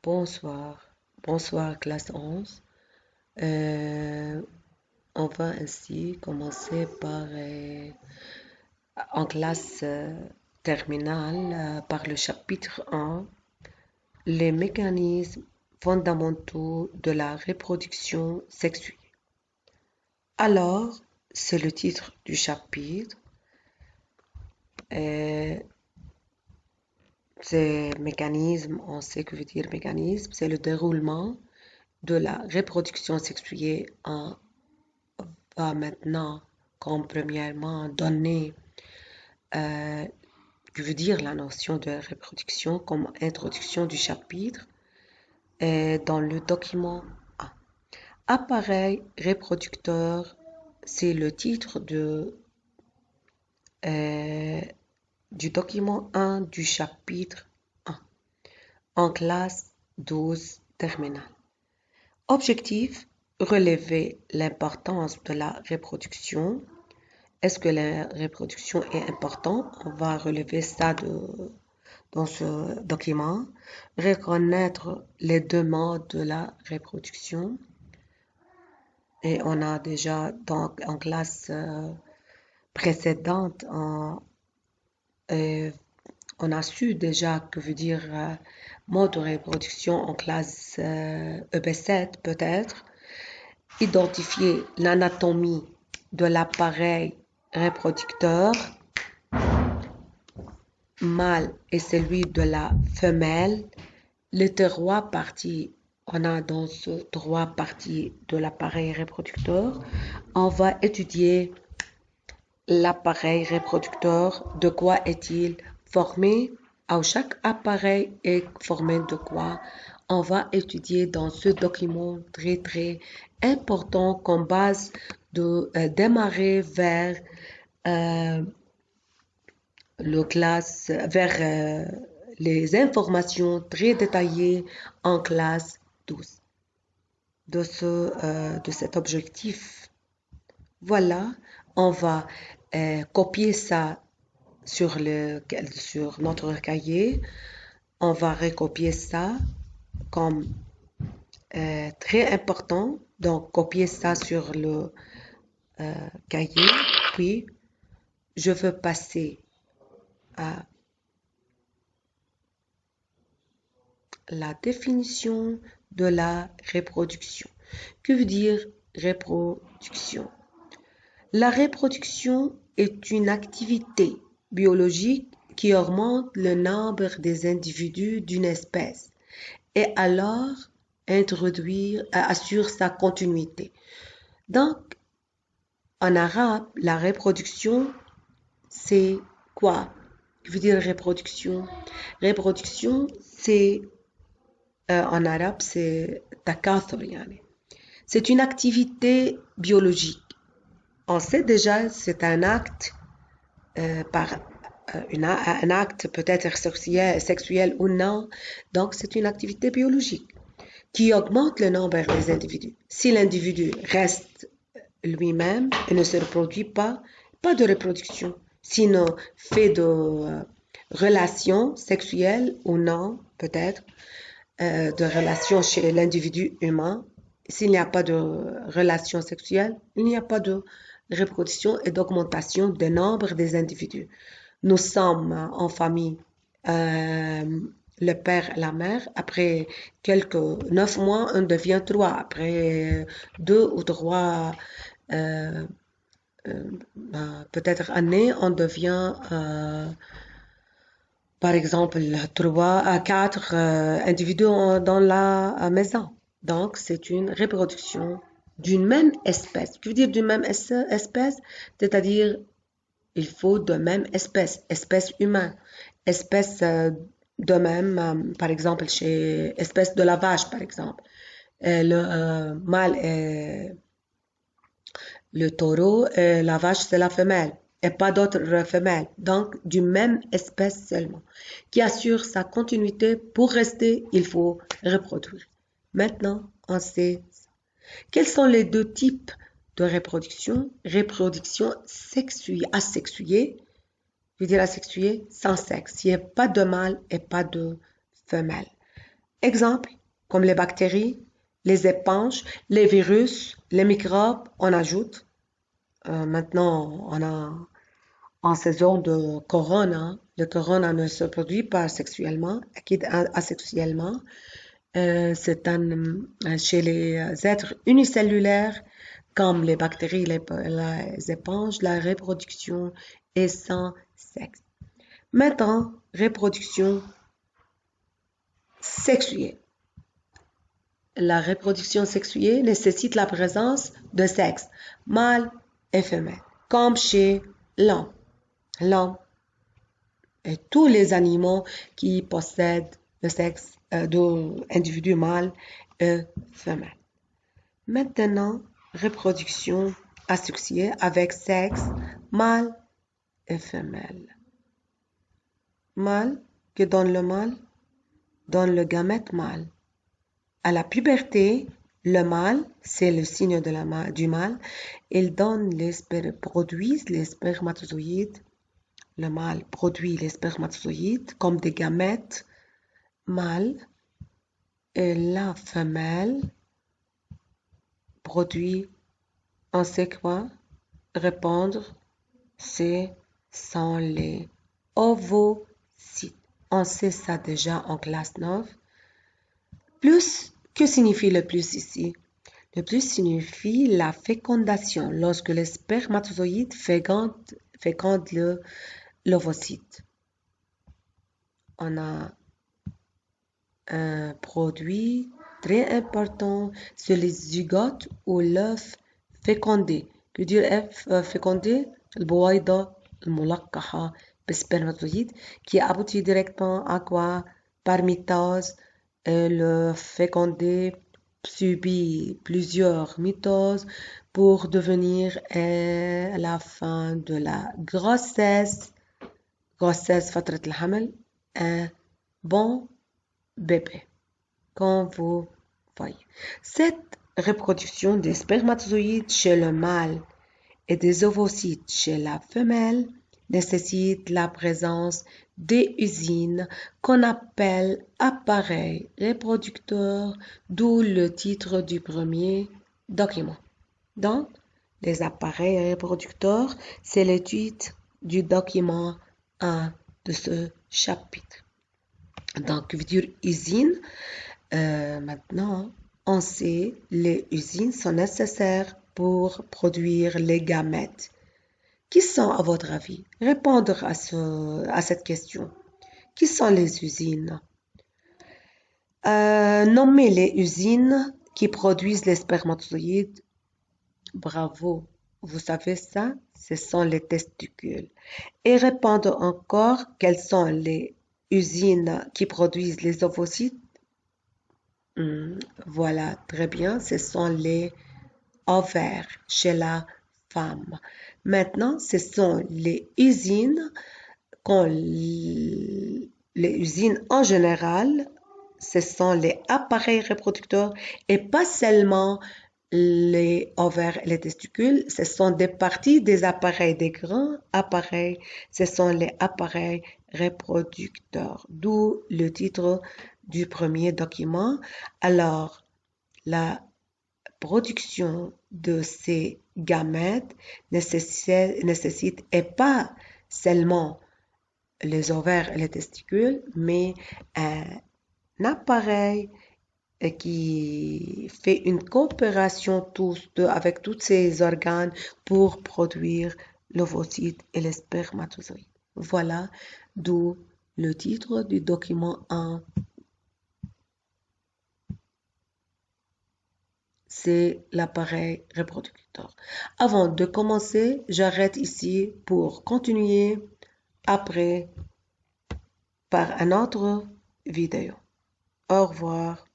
Bonsoir, bonsoir classe 11. Euh, on va ainsi commencer par, en classe terminale, par le chapitre 1, les mécanismes fondamentaux de la reproduction sexuelle. Alors, c'est le titre du chapitre. Euh, c'est mécanisme, on sait que veut dire mécanisme, c'est le déroulement de la reproduction sexuelle en va maintenant, comme premièrement, donner, euh, je veux dire, la notion de reproduction comme introduction du chapitre dans le document A. Appareil reproducteur, c'est le titre euh, du document 1 du chapitre 1 en classe 12 terminale. Objectif, relever l'importance de la reproduction. Est-ce que la reproduction est importante? On va relever ça dans ce document. Reconnaître les demandes de la reproduction. Et on a déjà en classe précédente, euh, on a su déjà que veut dire mode de reproduction en classe EB7 peut-être. Identifier l'anatomie de l'appareil reproducteur mâle et celui de la femelle. Les trois parties, on a dans ces trois parties de l'appareil reproducteur, on va étudier l'appareil reproducteur, de quoi est-il formé, chaque appareil est formé de quoi. On va étudier dans ce document très important comme base de démarrer vers euh, les informations très détaillées en classe 12 de cet objectif. Voilà, on va copier ça sur notre cahier. On va recopier ça comme très important. Donc, copier ça sur le cahier. Puis, je veux passer à la définition de la reproduction. Que veut dire reproduction? La reproduction est une activité biologique qui augmente le nombre des individus d'une espèce et alors assure sa continuité. Donc, en arabe, la reproduction, c'est quoi? Que veut dire reproduction? Reproduction, c'est en arabe, c'est takathur, yani. C'est une activité biologique. On sait déjà, c'est un acte un acte peut-être sexuel ou non. Donc, c'est une activité biologique qui augmente le nombre des individus. Si l'individu reste lui-même et ne se reproduit pas, pas de reproduction. Sinon, fait de relations sexuelles ou non, peut-être, de relations chez l'individu humain. S'il n'y a pas de relation sexuelle, il n'y a pas de reproduction et d'augmentation du nombre des individus. Nous sommes en famille, le père et la mère. Après quelques 9 mois, on devient 3. Après 2 ou 3 peut-être années, on devient par exemple 3 à 4 individus dans la maison. Donc, c'est une reproduction d'une même espèce. Que veut dire d'une même espèce? C'est-à-dire, il faut de même espèce humaine, espèce de même, par exemple, chez espèce de la vache, par exemple. Le mâle est le taureau, la vache, c'est la femelle et pas d'autres femelles. Donc, d'une même espèce seulement, qui assure sa continuité. Pour rester, il faut reproduire. Maintenant, on sait quels sont les deux types de reproduction. Reproduction sexuée, asexuée, je veux dire asexuée, sans sexe. Il n'y a pas de mâle et pas de femelle. Exemple, comme les bactéries, les éponges, les virus, les microbes, on ajoute. Maintenant, on a en saison de corona, le corona ne se produit pas sexuellement, asexuellement. Chez les êtres unicellulaires, comme les bactéries, les éponges, la reproduction est sans sexe. Maintenant, reproduction sexuée. La reproduction sexuée nécessite la présence de sexe mâle et femelle, comme chez l'homme. L'homme et tous les animaux qui possèdent le sexe d'individus mâles et femelles. Maintenant, reproduction associée avec sexe mâle et femelle. Mâle que donne le mâle? Donne le gamète mâle. À la puberté, le mâle, c'est le signe du mâle, il produit les spermatozoïdes. Le mâle produit les spermatozoïdes comme des gamètes mâles et la femelle produit, on sait quoi? Répondre, sont les ovocytes. On sait ça déjà en classe 9. Plus, que signifie le plus ici? Le plus signifie la fécondation, lorsque le spermatozoïde féconde l'ovocyte. On a un produit très important, c'est les zygotes ou l'œuf fécondé. Que dire œuf fécondé? البويضة الملقحة بالسpermatozoïde qui aboutit directement à quoi? Par mitose. Le fécondé subit plusieurs mitoses pour devenir à la fin de la grossesse فترة الحمل un bon bébé, comme vous voyez. Cette reproduction des spermatozoïdes chez le mâle et des ovocytes chez la femelle nécessite la présence des usines qu'on appelle appareils reproducteurs, d'où le titre du premier document. Donc, les appareils reproducteurs, c'est le titre du document 1 de ce chapitre. Donc, veut dire usine. Maintenant, on sait les usines sont nécessaires pour produire les gamètes. Qui sont, à votre avis? Répondre à cette question. Qui sont les usines? Nommez les usines qui produisent les spermatozoïdes. Bravo, vous savez ça? Ce sont les testicules. Et répondre encore quelles sont les usines qui produisent les ovocytes. Voilà, très bien, ce sont les ovaires chez la femme. Maintenant, ce sont les usines, les usines en général, ce sont les appareils reproducteurs et pas seulement les ovaires et les testicules, ce sont des parties des appareils, des grands appareils, ce sont les appareils reproducteurs, d'où le titre du premier document. Alors, la production de ces gamètes nécessite et pas seulement les ovaires et les testicules, mais un appareil qui fait une coopération avec tous ces organes pour produire l'ovocyte et les spermatozoïdes. Voilà d'où le titre du document 1. C'est l'appareil reproducteur. Avant de commencer, j'arrête ici pour continuer après par une autre vidéo. Au revoir.